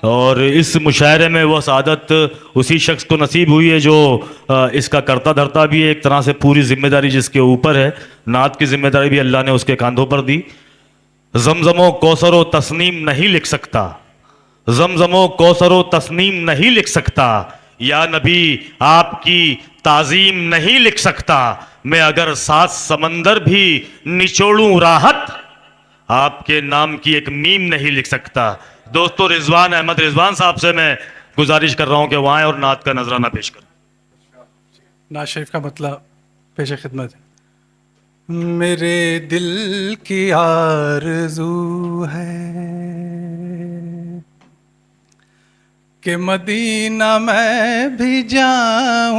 और इस मुशायरे में वह सादत उसी शख्स को नसीब हुई है जो इसका करता धरता भी है। एक तरह से पूरी जिम्मेदारी जिसके ऊपर है, नात की जिम्मेदारी भी अल्लाह ने उसके कांधों पर दी। जमजमो कौसरो तस्नीम नहीं लिख सकता, जमजमो कौसरो तस्नीम नहीं लिख सकता, या नबी आपकी ताजीम नहीं लिख सकता। मैं अगर 7 समंदर भी निचोड़ूं राहत, आपके नाम की एक मीम नहीं लिख सकता। दोस्तों, रिजवान अहमद रिजवान साहब से मैं गुजारिश कर रहा हूं कि वहाँ और नात का नजराना पेश करें। नात शरीफ का मतलब पेश खिदमत है। मेरे दिल की आरज़ू है कि मदीना मैं भी जाऊं,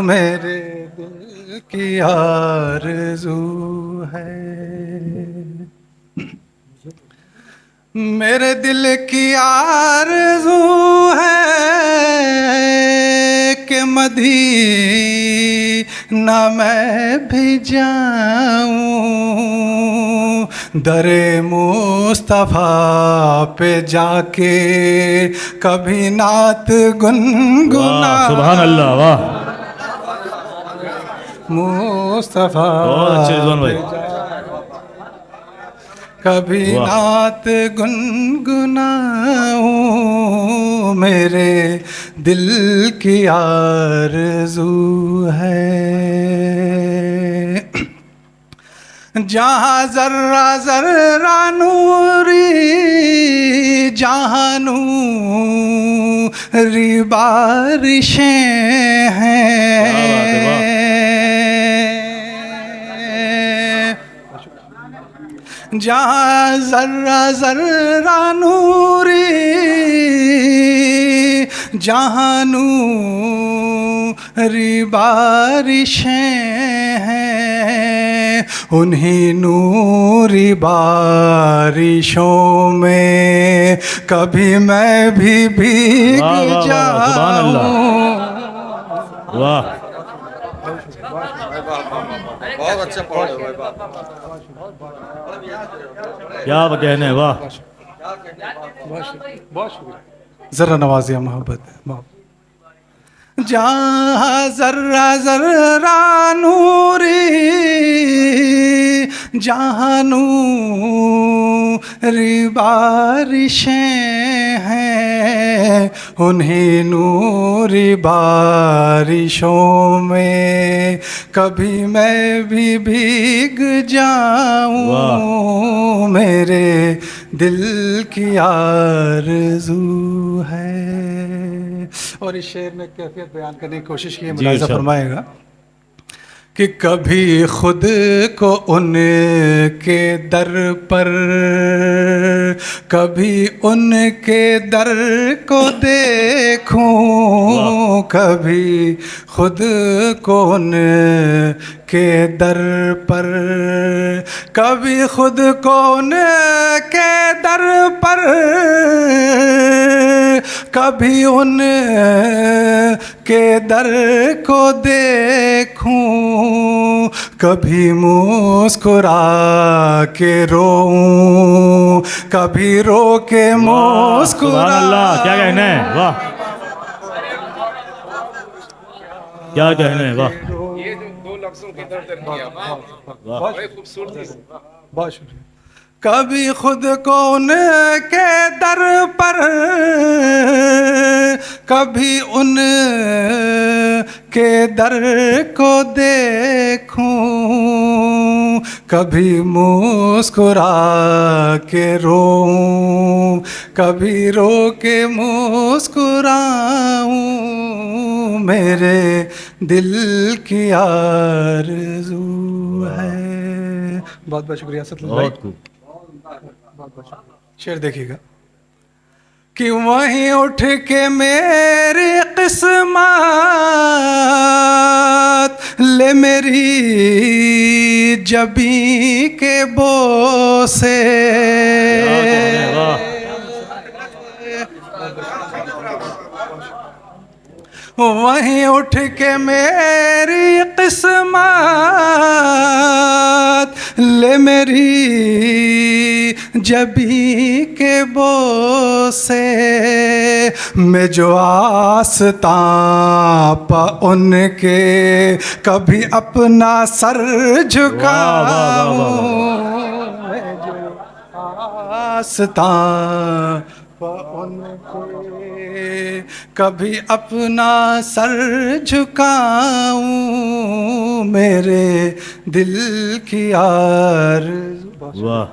मेरे दिल की आरज़ू है। मेरे दिल की आरज़ू है कि मदीना मैं भी जाऊं, दरे मुस्तफ़ा पे जाके कभी नात गुनगुना। सुभान अल्लाह, वाह, मुस्तफ़ा बहुत अच्छे रिजवान भाई। कभी नात गुनगुनाऊं, मेरे दिल की आरज़ू है। जहाँ ज़र्रा ज़र्रा नूरी, जहाँ नूरी बारिशें हैं, जहाँ ज़र्रा ज़र्रा नूरी, जहाँ नूरी बारिशें हैं, उन्हीं नूरी बारिशों में कभी मैं भी भीग जाऊं। वाह, बहुत अच्छा पढ़ रहे हो भाई, बात क्या कहने, वाह, बहुत शुक्रिया, ज़रा नवाजिया मोहब्बत। जहाँ ज़र्रा ज़र्रा नूरी, जहाँ नूरी बारिशें हैं, उन्हीं नूरी बारिशों में कभी मैं भी भीग जाऊं, मेरे दिल की आरज़ू है। और इस शेर में कैफियत बयान करने की कोशिश की है, मुलाहिज़ा फरमाएगा कि कभी खुद को उनके दर पर, कभी उनके दर को देखूं, कभी खुद को उनके दर पर, कभी खुद को उनके दर पर, कभी उनके दर को देखूं, कभी मुस्कुरा के रोऊं, कभी रो के मुस्कुरा। क्या कहना है, वाह, क्या कहना है, वाह, ये जो 2 लफ्जों के दर्द किया, बड़े खूबसूरती से। बहुत शुक्रिया। कभी खुद को उनके दर पर, कभी उनके दर को देखूं, कभी मुस्कुरा के रोऊं, कभी रो के मुस्कुराऊं, मेरे दिल की आरज़ू है। बहुत बहुत शुक्रिया सतलुल भाई। शेर देखिएगा कि वहीं उठ के मेरी किस्मत ले मेरी जबी के बोसे, वहीं उठ के मेरी किस्मत ले मेरी जबी के बोसे, से मैं जो आस्तां पा उनके कभी अपना सर झुकाऊं, मैं जो आस्तां पा उनके कभी अपना सर झुकाऊं, मेरे दिल की आरज़ू। वाह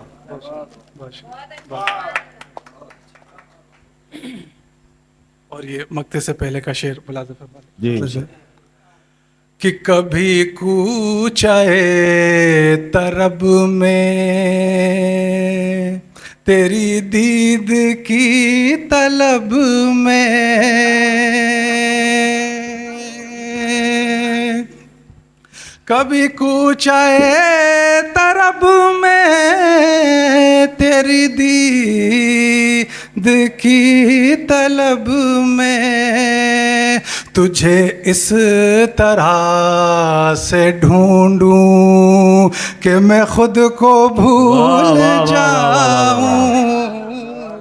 और ये मक्ते से पहले का शेर मुलाज़ा जी। फरमाइए कि कभी कूचाए तरब में तेरी दीद की तलब में, कभी कूचाए तरब में तेरी दीद की तलब में, तुझे इस तरह से ढूंढूं कि मैं खुद को भूल वाह, वाह, वाह, वाह, जाऊं,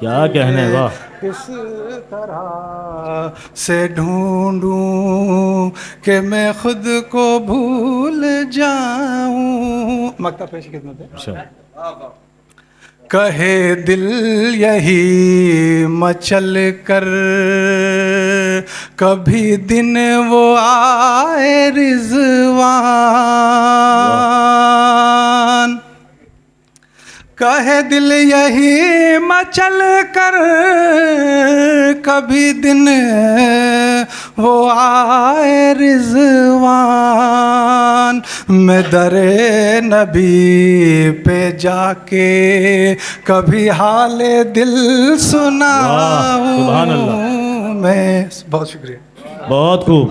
क्या कहने, वाह। इस तरह से ढूंढूं कि मैं खुद को भूल जाऊं। मक्ता पेश की खिदमत है। अच्छा। कहे दिल यही मचल कर कभी दिन वो आए रिजवान, कहे दिल यही मचल कर कभी दिन वो आए रिजवान, मैं दरे नबी पे जाके कभी हाले दिल सुनाऊं, सुभान अल्लाह। मैं बहुत शुक्रिया। बहुत खूब।